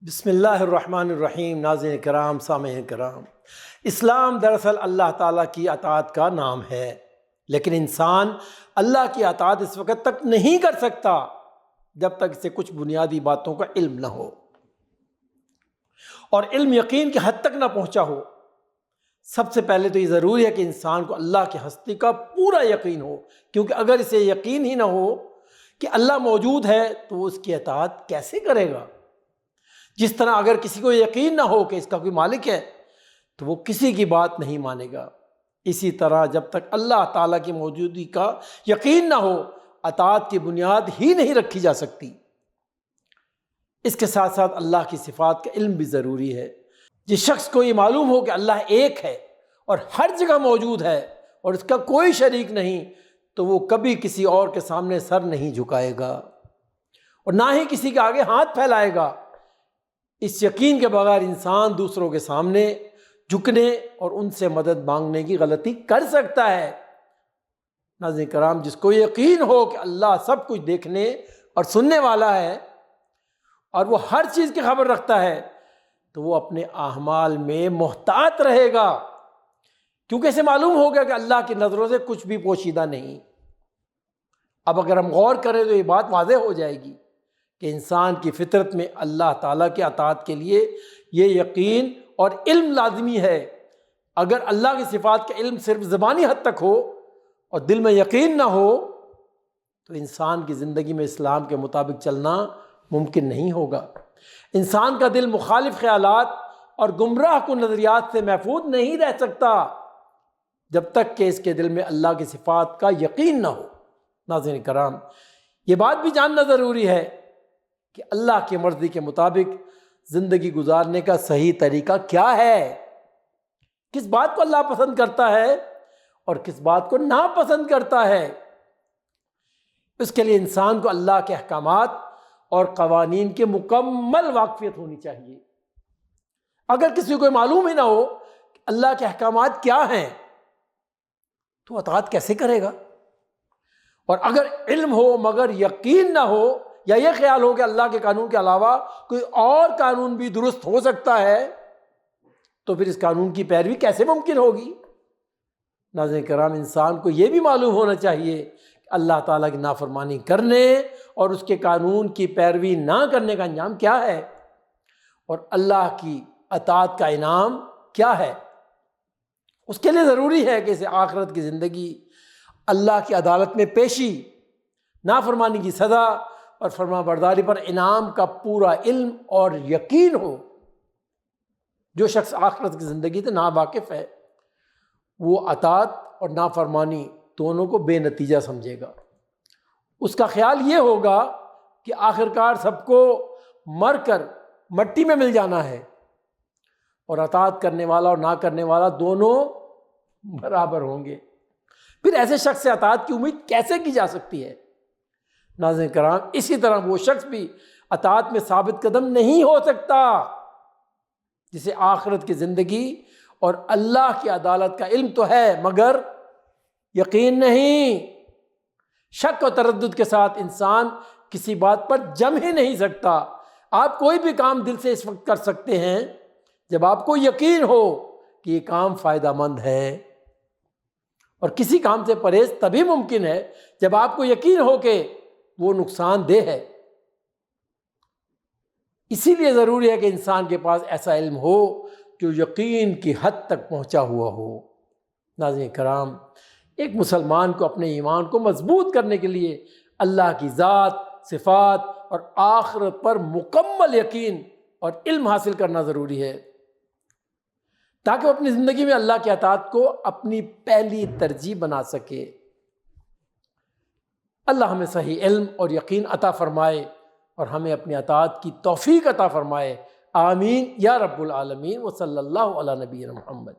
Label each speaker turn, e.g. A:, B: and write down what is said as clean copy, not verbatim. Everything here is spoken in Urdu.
A: بسم اللہ الرحمن الرحیم۔ ناظرین کرام، سامعین کرام، اسلام دراصل اللہ تعالیٰ کی اطاعت کا نام ہے، لیکن انسان اللہ کی اطاعت اس وقت تک نہیں کر سکتا جب تک اسے کچھ بنیادی باتوں کا علم نہ ہو، اور علم یقین کی حد تک نہ پہنچا ہو۔ سب سے پہلے تو یہ ضروری ہے کہ انسان کو اللہ کی ہستی کا پورا یقین ہو، کیونکہ اگر اسے یقین ہی نہ ہو کہ اللہ موجود ہے تو وہ اس کی اطاعت کیسے کرے گا؟ جس طرح اگر کسی کو یقین نہ ہو کہ اس کا کوئی مالک ہے تو وہ کسی کی بات نہیں مانے گا، اسی طرح جب تک اللہ تعالیٰ کی موجودگی کا یقین نہ ہو اطاعت کی بنیاد ہی نہیں رکھی جا سکتی۔ اس کے ساتھ ساتھ اللہ کی صفات کا علم بھی ضروری ہے۔ جس شخص کو یہ معلوم ہو کہ اللہ ایک ہے اور ہر جگہ موجود ہے اور اس کا کوئی شریک نہیں، تو وہ کبھی کسی اور کے سامنے سر نہیں جھکائے گا اور نہ ہی کسی کے آگے ہاتھ پھیلائے گا۔ اس یقین کے بغیر انسان دوسروں کے سامنے جھکنے اور ان سے مدد مانگنے کی غلطی کر سکتا ہے۔ ناظرین کرام، جس کو یقین ہو کہ اللہ سب کچھ دیکھنے اور سننے والا ہے اور وہ ہر چیز کی خبر رکھتا ہے، تو وہ اپنے اعمال میں محتاط رہے گا، کیونکہ اسے معلوم ہو گیا کہ اللہ کی نظروں سے کچھ بھی پوشیدہ نہیں۔ اب اگر ہم غور کریں تو یہ بات واضح ہو جائے گی کہ انسان کی فطرت میں اللہ تعالیٰ کی اطاعت کے لیے یہ یقین اور علم لازمی ہے۔ اگر اللہ کی صفات کا علم صرف زبانی حد تک ہو اور دل میں یقین نہ ہو تو انسان کی زندگی میں اسلام کے مطابق چلنا ممکن نہیں ہوگا۔ انسان کا دل مخالف خیالات اور گمراہ کن نظریات سے محفوظ نہیں رہ سکتا جب تک کہ اس کے دل میں اللہ کی صفات کا یقین نہ ہو۔ ناظرین کرام، یہ بات بھی جاننا ضروری ہے کہ اللہ کی مرضی کے مطابق زندگی گزارنے کا صحیح طریقہ کیا ہے، کس بات کو اللہ پسند کرتا ہے اور کس بات کو ناپسند کرتا ہے۔ اس کے لیے انسان کو اللہ کے احکامات اور قوانین کی مکمل واقفیت ہونی چاہیے۔ اگر کسی کو معلوم ہی نہ ہو کہ اللہ کے احکامات کیا ہیں تو اطاعت کیسے کرے گا؟ اور اگر علم ہو مگر یقین نہ ہو یا یہ خیال ہو کہ اللہ کے قانون کے علاوہ کوئی اور قانون بھی درست ہو سکتا ہے تو پھر اس قانون کی پیروی کیسے ممکن ہوگی؟ ناظرین کرام، انسان کو یہ بھی معلوم ہونا چاہیے کہ اللہ تعالیٰ کی نافرمانی کرنے اور اس کے قانون کی پیروی نہ کرنے کا انجام کیا ہے، اور اللہ کی اطاعت کا انعام کیا ہے۔ اس کے لیے ضروری ہے کہ اسے آخرت کی زندگی، اللہ کی عدالت میں پیشی، نافرمانی کی سزا اور فرما برداری پر انعام کا پورا علم اور یقین ہو۔ جو شخص آخرت کی زندگی سے ناواقف ہے وہ اطاعت اور نافرمانی دونوں کو بے نتیجہ سمجھے گا۔ اس کا خیال یہ ہوگا کہ آخرکار سب کو مر کر مٹی میں مل جانا ہے، اور اطاعت کرنے والا اور نہ کرنے والا دونوں برابر ہوں گے۔ پھر ایسے شخص سے اطاعت کی امید کیسے کی جا سکتی ہے؟ ناظرین کرام، اسی طرح وہ شخص بھی اطاعت میں ثابت قدم نہیں ہو سکتا جسے آخرت کی زندگی اور اللہ کی عدالت کا علم تو ہے مگر یقین نہیں۔ شک و تردد کے ساتھ انسان کسی بات پر جم ہی نہیں سکتا۔ آپ کوئی بھی کام دل سے اس وقت کر سکتے ہیں جب آپ کو یقین ہو کہ یہ کام فائدہ مند ہے، اور کسی کام سے پرہیز تبھی ممکن ہے جب آپ کو یقین ہو کہ وہ نقصان دہ ہے۔ اسی لیے ضروری ہے کہ انسان کے پاس ایسا علم ہو جو یقین کی حد تک پہنچا ہوا ہو۔ ناظرین کرام، ایک مسلمان کو اپنے ایمان کو مضبوط کرنے کے لیے اللہ کی ذات، صفات اور آخرت پر مکمل یقین اور علم حاصل کرنا ضروری ہے، تاکہ وہ اپنی زندگی میں اللہ کی اطاعت کو اپنی پہلی ترجیح بنا سکے۔ اللہ ہمیں صحیح علم اور یقین عطا فرمائے اور ہمیں اپنی اطاعت کی توفیق عطا فرمائے۔ آمین یا رب العالمین۔ وصلی اللہ علی نبینا محمد۔